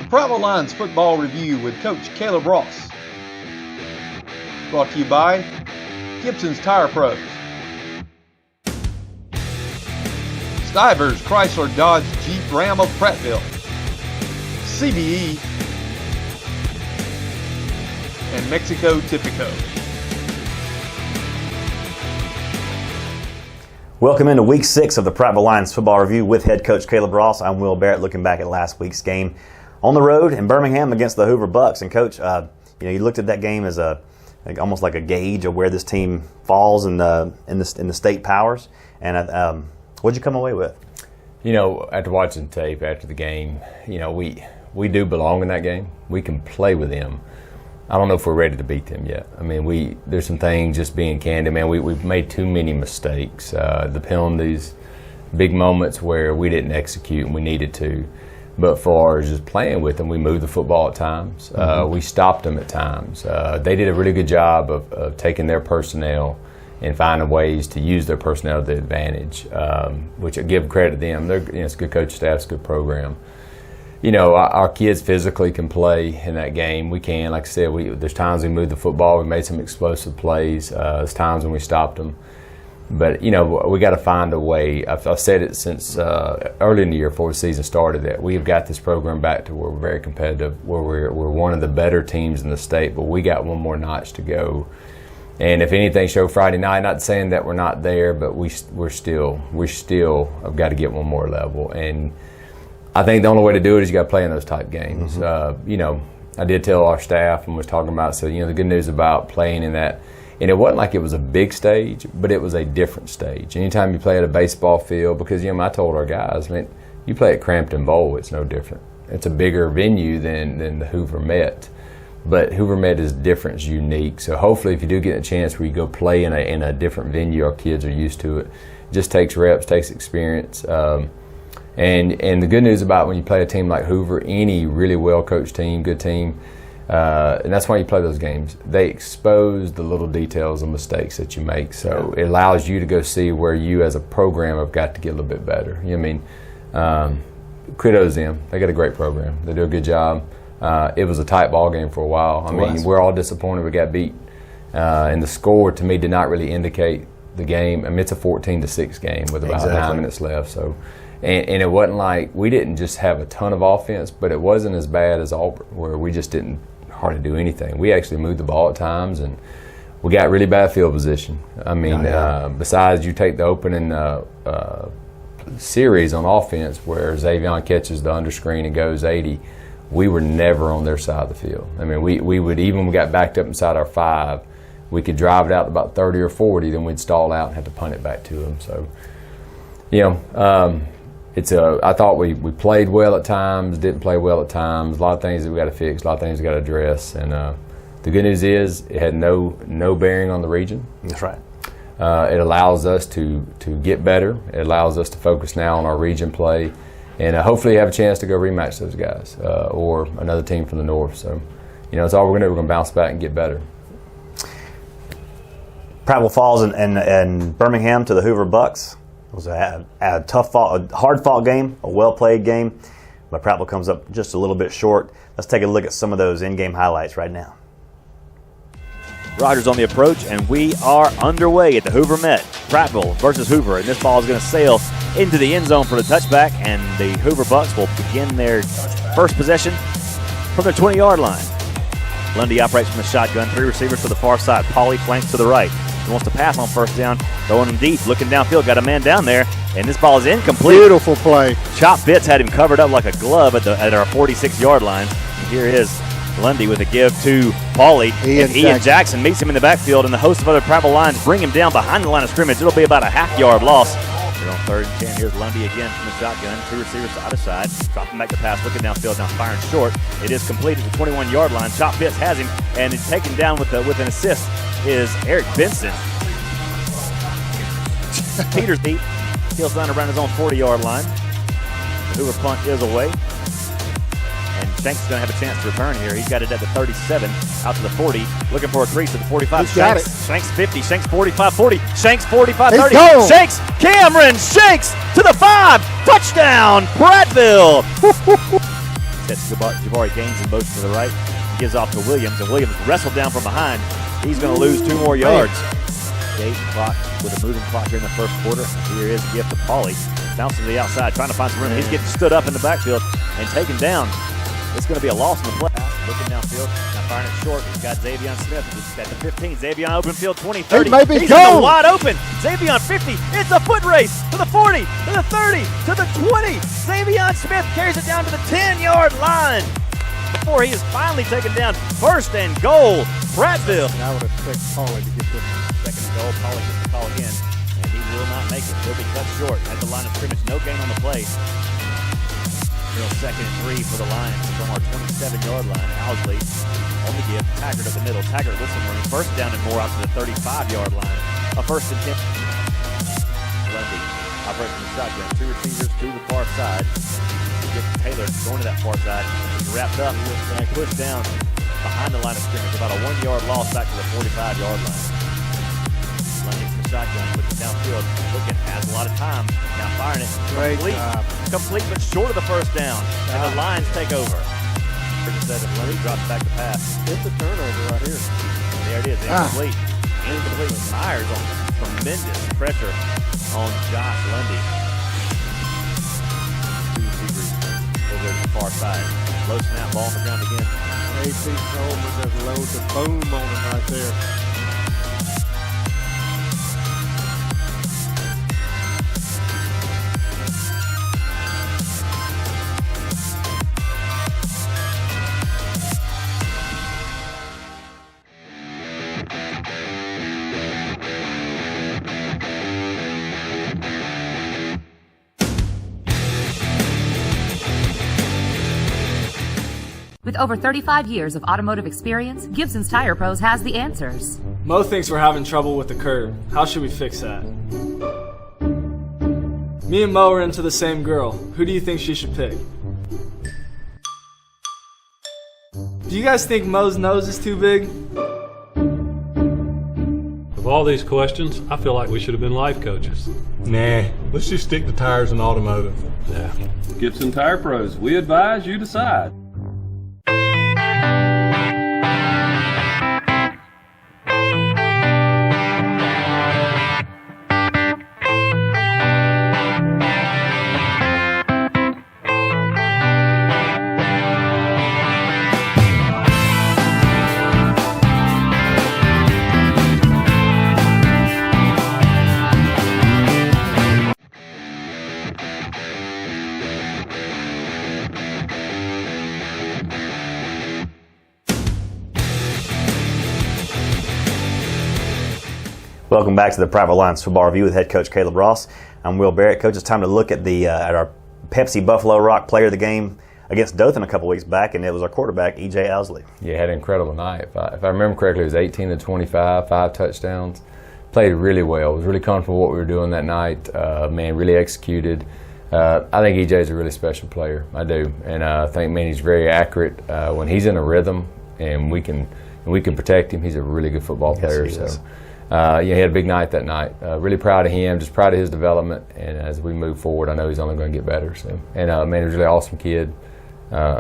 Prattville Lions Football Review with Coach Caleb Ross. Brought to you by Gibson's Tire Pros, Stivers Chrysler Dodge Jeep Ram of Prattville, CBE, and Mexico Typico. Welcome into Week 6 of the Prattville Lions Football Review with head coach Caleb Ross. I'm Will Barrett, looking back at last week's game on the road in Birmingham against the Hoover Bucks. And coach, you looked at that game as almost like a gauge of where this team falls in the state powers. And what'd you come away with? After watching tape after the game, we do belong in that game. We can play with them. I don't know if we're ready to beat them yet. I mean, there's some things, just being candid, man, we've made too many mistakes. The penalties, big moments where we didn't execute and we needed to. But for just playing with them, we moved the football at times. We stopped them at times. They did a really good job of taking their personnel and finding ways to use their personnel to their advantage, which I give credit to them. It's a good coach staff, it's a good program. Our kids physically can play in that game. We can, like I said, there's times we moved the football, we made some explosive plays. There's times when we stopped them. But, we got to find a way. I've said it since early in the year before the season started that we've got this program back to where we're very competitive, where we're one of the better teams in the state, but we got one more notch to go. And if anything, show Friday night, not saying that we're not there, but we still have got to get one more level. And I think the only way to do it is you got to play in those type games. I did tell our staff and was talking about, the good news about playing in that, and it wasn't like it was a big stage, but it was a different stage. Anytime you play at a baseball field, because, I told our guys, you play at Crampton Bowl, it's no different. It's a bigger venue than the Hoover Met. But Hoover Met is different, it's unique. So hopefully if you do get a chance where you go play in a different venue, our kids are used to it. It just takes reps, takes experience. And the good news about when you play a team like Hoover, any really well-coached team, good team, and that's why you play those games, they expose the little details and mistakes that you make. So it allows you to go see where you as a program have got to get a little bit better. Kudos to them. They got a great program. They do a good job. It was a tight ball game for a while. We're all disappointed we got beat. And the score, to me, did not really indicate the game. It's a 14-6 game with about 9 minutes left. So. And it wasn't like we didn't just have a ton of offense, but it wasn't as bad as Auburn, where we just didn't hardly do anything. We actually moved the ball at times, and we got really bad field position. Besides you take the opening series on offense where Xavion catches the underscreen and goes 80, we were never on their side of the field. We would, even when we got backed up inside our 5, we could drive it out to about 30 or 40, then we'd stall out and have to punt it back to them. So, I thought we played well at times, didn't play well at times. A lot of things that we got to fix, a lot of things we got to address. And the good news is it had no bearing on the region. That's right. It allows us to get better. It allows us to focus now on our region play, and hopefully have a chance to go rematch those guys or another team from the north. So, it's all we're going to do. We're going to bounce back and get better. Prattville falls and Birmingham to the Hoover Bucks. It was a hard-fought game, a well-played game, but Prattville comes up just a little bit short. Let's take a look at some of those in-game highlights right now. Rogers on the approach, and we are underway at the Hoover Met. Prattville versus Hoover, and this ball is going to sail into the end zone for the touchback, and the Hoover Bucks will begin their first possession from their 20-yard line. Lundy operates from the shotgun, 3 receivers to the far side. Pauly flanks to the right. He wants to pass on first down, throwing him deep, looking downfield, got a man down there, and this ball is incomplete. Beautiful play. Chop Fitz had him covered up like a glove at our 46-yard line. And here is Lundy with a give to Pauly. Ian Jackson meets him in the backfield, and the host of other Prattville Lions bring him down behind the line of scrimmage. It'll be about a half-yard loss. We're on 3rd and 10. Here's Lundy again from the shotgun. 2 receivers side to side. Dropping back the pass, looking downfield, now firing short. It is completed at the 21-yard line. Chop Fitz has him, and he's taken down with an assist is Eric Benson. Peters deep. He'll sign around his own 40-yard line. The Hoover punt is away. And Shanks is going to have a chance to return here. He's got it at the 37, out to the 40, looking for a crease at the 45. Shanks 50, Shanks 45, 40, Shanks 45, 30. Shanks, Cameron Shanks to the 5. Touchdown, Prattville. Sets Jabari Gaines in motion to the right. He gives off to Williams, and Williams wrestled down from behind. He's going to lose 2 more yards. Gate clock with a moving clock here in the first quarter. Here is a gift to Pauly. Bouncing to the outside, trying to find some room. He's getting stood up in the backfield and taken down. It's going to be a loss in the play. Looking downfield, now firing it short. He's got Xavion Smith. He's at the 15. Xavion open field, 20, 30. He's wide open. Xavion 50. It's a foot race to the 40, to the 30, to the 20. Xavion Smith carries it down to the 10-yard line before he is finally taken down. First and goal, Prattville. I would expect Pauly to get this. Second and goal, Pauly gets the call again, and he will not make it. He'll be cut short at the line of scrimmage. No gain on the play. Real 2nd and 3 for the Lions from our 27-yard line. Ousley on the give. Taggart up the middle. Taggart with some room. First down and more out to the 35-yard line. A 1st and 10. Lundy operates from the shotgun. 2 receivers to the far side. Taylor going to that far side. He's wrapped up and pushed down behind the line of scrimmage. About a 1-yard loss back to the 45-yard line. Lundy from the shotgun, looking downfield, looking, has a lot of time. Now firing it. Complete, but short of the first down. And the Lions take over. Instead of Lundy drops back to pass. It's a turnover right here. There it is, incomplete. Incomplete. Myers on tremendous pressure on Josh Lundy. 2 receivers over to the far side. Low snap, ball on the ground again. A.C. Coleman just loads the boom on him right there. With over 35 years of automotive experience, Gibson's Tire Pros has the answers. Mo thinks we're having trouble with the curb. How should we fix that? Me and Mo are into the same girl. Who do you think she should pick? Do you guys think Mo's nose is too big? Of all these questions, I feel like we should have been life coaches. Nah, let's just stick to tires and automotive. Yeah. Gibson Tire Pros, we advise, you decide. Welcome back to the Prattville Lions Football Review with head coach Caleb Ross. I'm Will Barrett. Coach, it's time to look at at our Pepsi Buffalo Rock Player of the game against Dothan a couple weeks back, and it was our quarterback, E.J. Ousley. Yeah, had an incredible night. If I remember correctly, it was 18 to 25, 5 touchdowns. Played really well. Was really comfortable with what we were doing that night. Really executed. I think E.J. is a really special player. I do, and I think, he's very accurate when he's in a rhythm, and we can protect him. He's a really good football player. Yes, he is. He had a big night that night. Really proud of him, just proud of his development, and as we move forward, I know he's only going to get better. So, and he was a really awesome kid.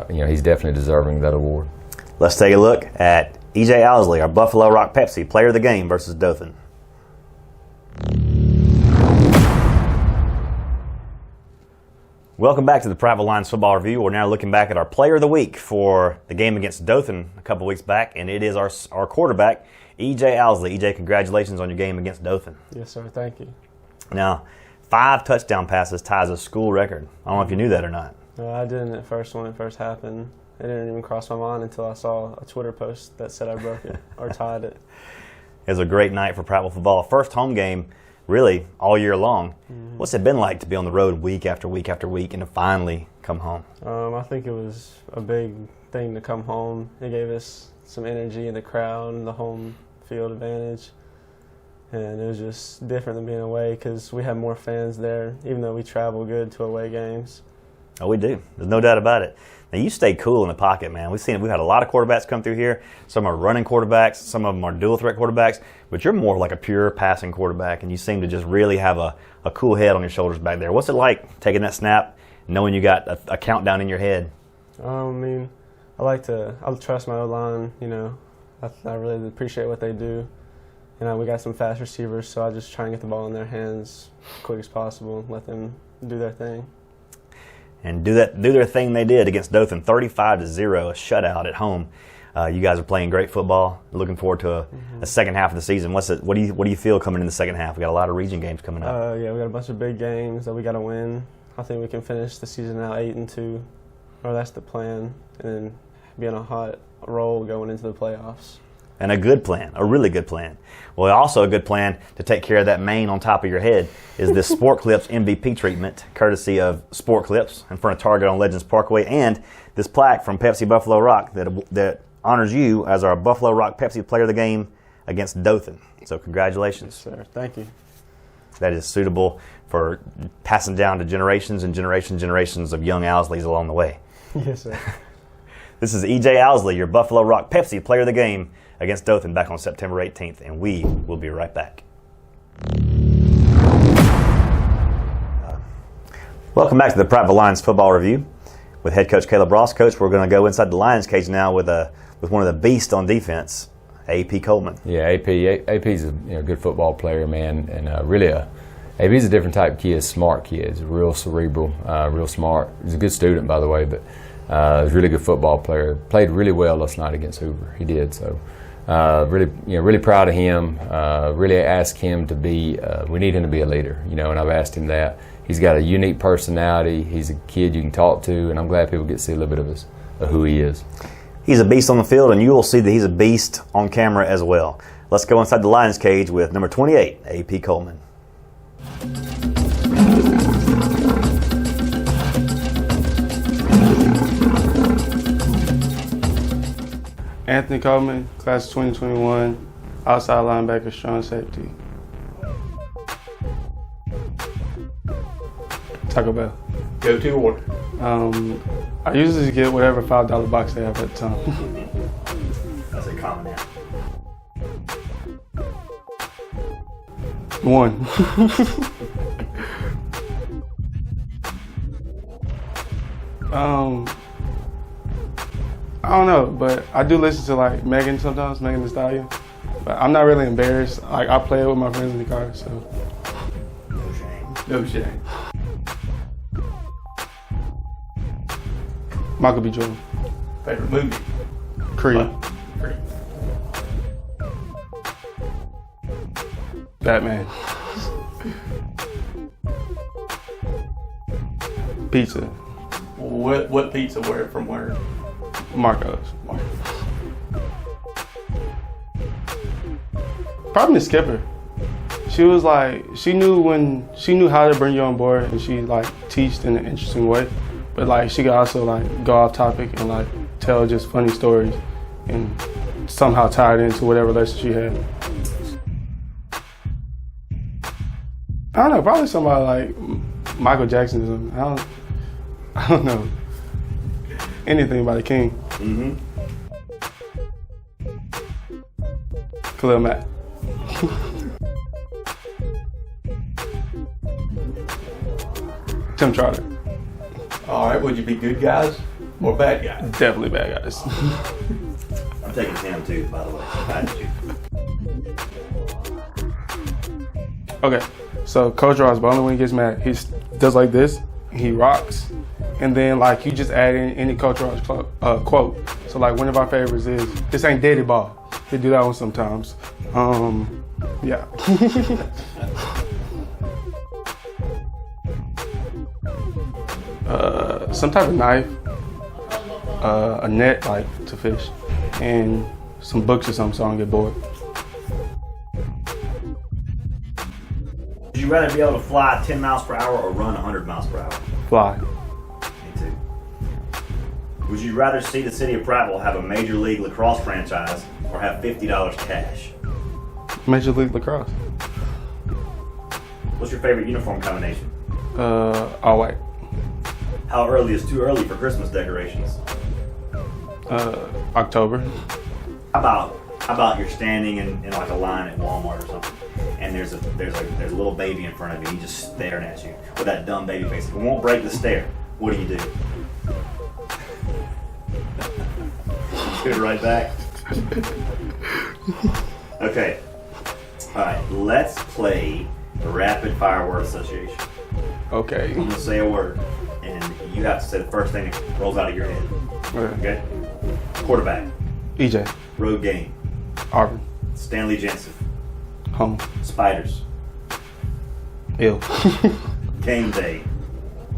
He's definitely deserving of that award. Let's take a look at E.J. Ousley, our Buffalo Rock Pepsi Player of the game versus Dothan. Welcome back to the Prattville Lions Football Review. We're now looking back at our Player of the Week for the game against Dothan a couple weeks back, and it is our quarterback, E.J. Ousley. E.J., congratulations on your game against Dothan. Yes, sir. Thank you. Now, 5 touchdown passes ties a school record. I don't know if you knew that or not. No, I didn't at first when it first happened. It didn't even cross my mind until I saw a Twitter post that said I broke it or tied it. It was a great night for Prattville football. First home game, really, all year long. Mm-hmm. What's it been like to be on the road week after week after week and to finally come home? I think it was a big thing to come home. It gave us some energy in the crowd and the home field advantage. And it was just different than being away because we had more fans there, even though we travel good to away games. Oh, we do. There's no doubt about it. Now, you stay cool in the pocket, man. We've had a lot of quarterbacks come through here. Some are running quarterbacks. Some of them are dual threat quarterbacks. But you're more like a pure passing quarterback, and you seem to just really have a cool head on your shoulders back there. What's it like taking that snap, knowing you got a countdown in your head? I mean, I trust my O-line, you know. I really appreciate what they do. You know, we got some fast receivers, so I just try and get the ball in their hands as quick as possible and let them do their thing. And do their thing they did against Dothan, 35-0, a shutout at home. You guys are playing great football. Looking forward to a second half of the season. What do you feel coming in the second half? We got a lot of region games coming up. Yeah, we got a bunch of big games that we got to win. I think we can finish the season out 8-2, or that's the plan, and then be on a hot roll going into the playoffs. And a good plan, a really good plan. Well, also a good plan to take care of that mane on top of your head is this Sport Clips MVP treatment, courtesy of Sport Clips in front of Target on Legends Parkway, and this plaque from Pepsi Buffalo Rock that honors you as our Buffalo Rock Pepsi Player of the Game against Dothan. So congratulations. Yes, sir. Thank you. That is suitable for passing down to generations and generations of young Ouslays along the way. Yes, sir. This is E.J. Ousley, your Buffalo Rock Pepsi Player of the Game against Dothan back on September 18th, and we will be right back. Welcome back to the Prattville Lions Football Review with head coach Caleb Ross. Coach, we're going to go inside the Lions cage now with one of the beasts on defense, AP Coleman. Yeah, AP's a good football player, man, and AP's a different type of kid, smart kid. He's real cerebral, real smart. He's a good student, by the way, but he's a really good football player. Played really well last night against Hoover. He did. So really proud of him. Really asked him to be. We need him to be a leader, and I've asked him that. He's got a unique personality. He's a kid you can talk to, and I'm glad people get to see a little bit of who he is. He's a beast on the field, and you will see that he's a beast on camera as well. Let's go inside the Lions cage with number 28, AP Coleman. Anthony Coleman, class of 2021, outside linebacker, strong safety. Taco Bell. Go-to order. I usually get whatever $5 box they have at the time. That's a common now. One. I don't know, but I do listen to like Megan sometimes, Megan Thee Stallion. But I'm not really embarrassed. Like I play it with my friends in the car, so. No shame. No shame. Michael B. Jordan. Favorite movie? Creed. Creed. Batman. Pizza. What pizza? Where from where? Marco's. Probably the skipper. She was like, she knew how to bring you on board, and she like teached in an interesting way. But like she could also like go off topic and like tell just funny stories and somehow tie it into whatever lesson she had. I don't know, probably somebody like Michael Jackson or something. I don't know. Anything by the King. Mm-hmm. Khalil Mack. Tim Trotter. All right, would you be good guys or bad guys? Definitely bad guys. I'm taking Tim too, by the way. I do. Okay, so Coach Ross, but only when he gets mad, he does like this, he rocks, and then like you just add in any Coach Ross quote. So like one of our favorites is, "This ain't daddy ball." They do that one sometimes. Yeah. Some type of knife, a net like to fish, and some books or something so I don't get bored. Would you rather be able to fly 10 miles per hour or run 100 miles per hour? Fly. Me too. Would you rather see the city of Prattville have a Major League Lacrosse franchise or have $50 cash? Major League Lacrosse. What's your favorite uniform combination? All white. How early is too early for Christmas decorations? October. How about you're standing in like a line at Walmart or something, and there's a little baby in front of you, he's just staring at you with that dumb baby face. It won't break the stare. What do you do? Give it right back. Okay. All right. Let's play the rapid fire word association. Okay. I'm going to say a word, and you have to say the first thing that rolls out of your head. Okay? Quarterback. EJ. Road game. Auburn. Stanley Jensen. Home. Spiders. Ill. Game day.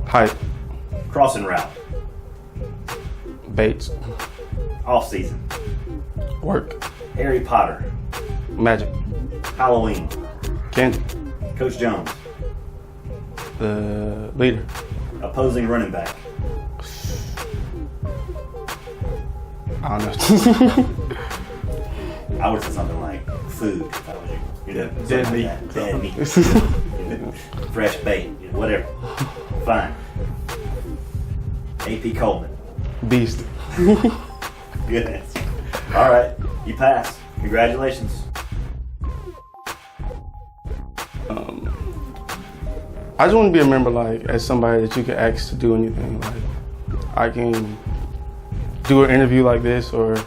Hype. Crossing route. Bates. Off season. Work. Harry Potter. Magic. Halloween. Candy. Coach Jones. The leader. Opposing running back. I don't know. I would say something like food if I was you. You know, Dead meat. Like dead meat. Fresh bait. Whatever. Fine. AP Coleman. Beast. Good answer. All right. You passed. Congratulations. I just want to be remembered like as somebody that you can ask to do anything. Like I can do an interview like this, or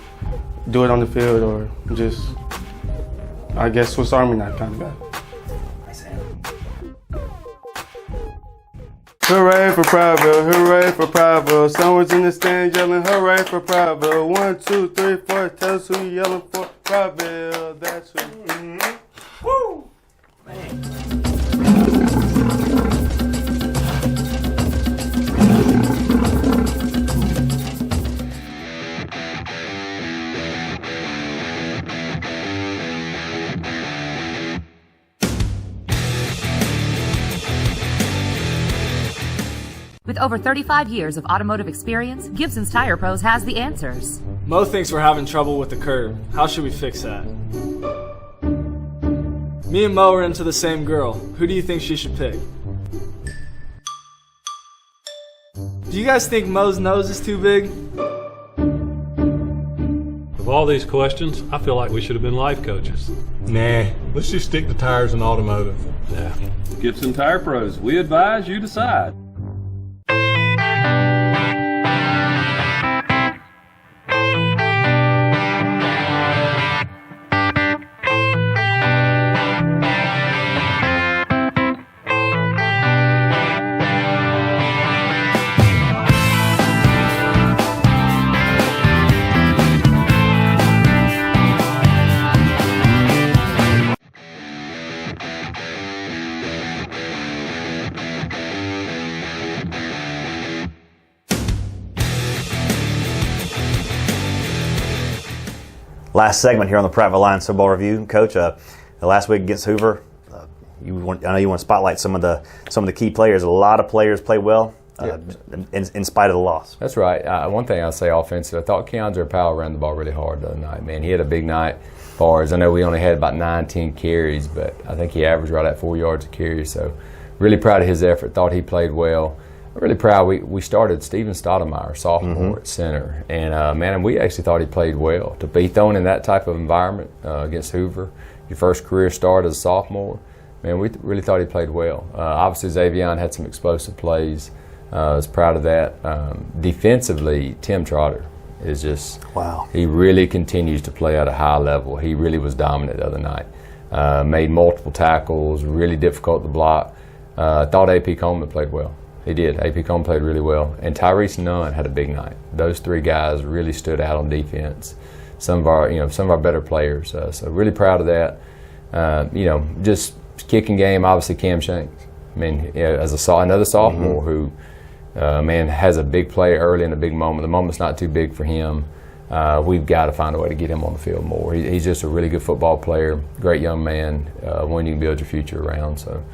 do it on the field, or just I guess Swiss Army knife kind of guy. Nice answer. Hooray for Prattville! Hooray for Prattville! Someone's in the stand yelling hooray for Prattville. 1, 2, 3, 4. Tell us who you yelling for. Prattville. That's who. Mm-hmm. Woo! Man. With over 35 years of automotive experience, Gibson's Tire Pros has the answers. Mo thinks we're having trouble with the curb. How should we fix that? Me and Mo are into the same girl. Who do you think she should pick? Do you guys think Mo's nose is too big? Of all these questions, I feel like we should have been life coaches. Nah, let's just stick to tires and automotive. Yeah. Gibson Tire Pros, we advise, you decide. Last segment here on the Prattville Lions football review, Coach. Last week against Hoover, I know you want to spotlight some of the key players. A lot of players played well, in spite of the loss. That's right. One thing I'll say offensive, I thought Keandre Powell ran the ball really hard the other night. Man, he had a big night. As far as I know, we only had about 9-10 carries, but I think he averaged right at 4 yards a carry. So, really proud of his effort. Thought he played well. Really proud. We started Steven Stoudemire, sophomore at center, and man, we actually thought he played well. To be thrown in that type of environment against Hoover, your first career start as a sophomore, man, we really thought he played well. Obviously, Xavion had some explosive plays. I was proud of that. Defensively, Tim Trotter is just wow. He really continues to play at a high level. He really was dominant the other night. Made multiple tackles, really difficult to block. Thought AP Coleman played well. He did. AP Coleman played really well. And Tyrese Nunn had a big night. Those three guys really stood out on defense. Some of our better players. So really proud of that. Just kicking game, obviously Cam Shanks. I mean, as another sophomore who, has a big play early in a big moment. The moment's not too big for him. We've got to find a way to get him on the field more. He's just a really good football player, great young man, one you can build your future around. So.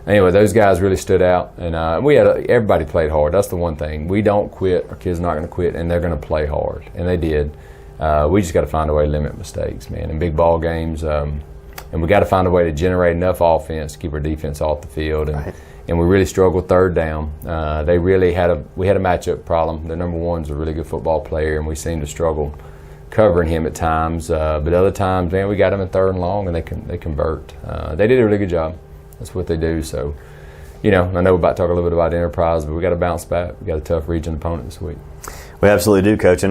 Anyway, those guys really stood out, and everybody played hard. That's the one thing. We don't quit. Our kids are not going to quit, and they're going to play hard, and they did. We just got to find a way to limit mistakes, man, in big ball games, and we got to find a way to generate enough offense to keep our defense off the field. And we really struggled third down. We had a matchup problem. The number one's a really good football player, and we seemed to struggle covering him at times. But other times, man, we got them in third and long, and they convert. They did a really good job. That's what they do. So, I know we're about to talk a little bit about Enterprise, but we got to bounce back. We got a tough region opponent this week. We absolutely do, Coach. The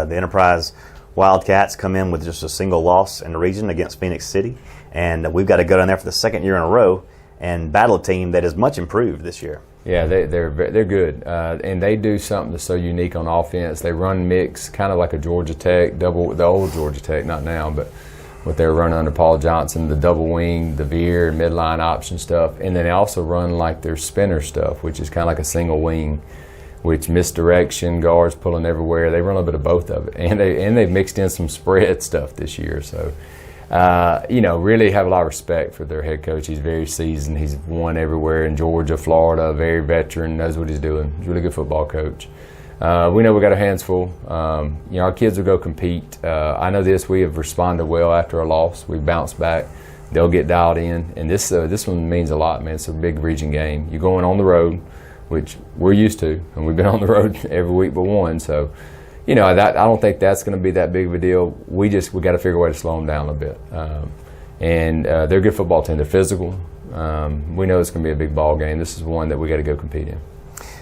Enterprise Wildcats come in with just a single loss in the region against Phoenix City, and we've got to go down there for the second year in a row and battle a team that is much improved this year. Yeah, they're good, and they do something that's so unique on offense. They run mix, kind of like a Georgia Tech, the old Georgia Tech, not now, but what they were running under Paul Johnson, the double wing, the veer, midline option stuff, and then they also run like their spinner stuff, which is kind of like a single wing, which misdirection, guards pulling everywhere. They run a little bit of both of it, and they've mixed in some spread stuff this year. So, really have a lot of respect for their head coach. He's very seasoned. He's won everywhere in Georgia, Florida, very veteran, knows what he's doing. He's a really good football coach. We know we got our hands full. Our kids will go compete. I know this. We have responded well after a loss. We bounced back. They'll get dialed in, and this one means a lot, man. It's a big region game. You're going on the road, which we're used to, and we've been on the road every week but one. So, I don't think that's going to be that big of a deal. We got to figure a way to slow them down a little bit. They're a good football team. They're physical. We know it's going to be a big ball game. This is one that we got to go compete in.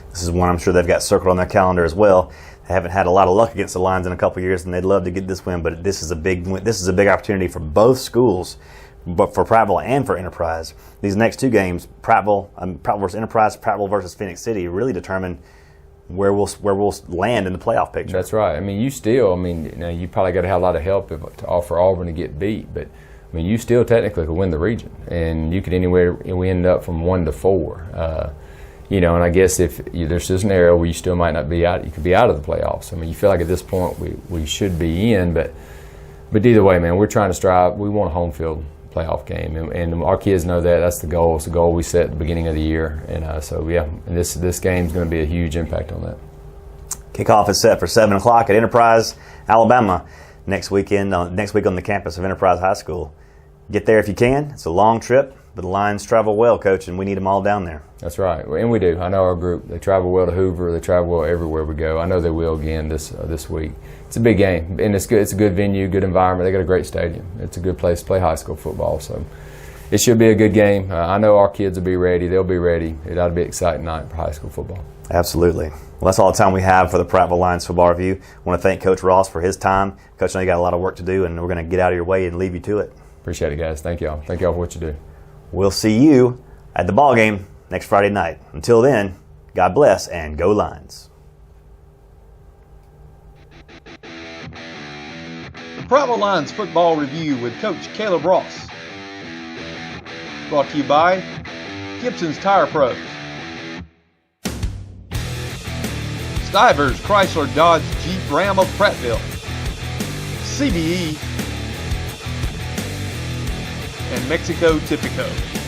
This is one I'm sure they've got circled on their calendar as well. They haven't had a lot of luck against the Lions in a couple of years, and they'd love to get this win. But this is a big win. This is a big opportunity for both schools, but for Prattville and for Enterprise. These next two games, Prattville versus Enterprise, Prattville versus Phoenix City, really determine where we'll land in the playoff picture. That's right. You probably got to have a lot of help to offer Auburn to get beat, but you still technically could win the region, and you could we end up from 1 to 4. And I guess if there's a scenario where you still might not be out, you could be out of the playoffs. You feel like at this point we should be in, but either way, man, we're trying to strive. We want a home field playoff game, and our kids know that. That's the goal. It's the goal we set at the beginning of the year, and this game's going to be a huge impact on that. Kickoff is set for 7 o'clock at Enterprise, Alabama, next week on the campus of Enterprise High School. Get there if you can. It's a long trip, but the Lions travel well, Coach, and we need them all down there. That's right, and we do. I know our group. They travel well to Hoover. They travel well everywhere we go. I know they will again this week. It's a big game, and it's good. It's a good venue, good environment. They got a great stadium. It's a good place to play high school football. So it should be a good game. I know our kids will be ready. They'll be ready. It ought to be an exciting night for high school football. Absolutely. Well, that's all the time we have for the Prattville Lions Football Review. I want to thank Coach Ross for his time. Coach, I know you got a lot of work to do, and we're going to get out of your way and leave you to it. Appreciate it, guys. Thank y'all. Thank y'all for what you do. We'll see you at the ball game next Friday night. Until then, God bless and go Lions. The Prattville Lions Football Review with Coach Caleb Ross. Brought to you by Gibson's Tire Pros, Stivers Chrysler Dodge Jeep Ram of Prattville, CBE, and Mexico Typico.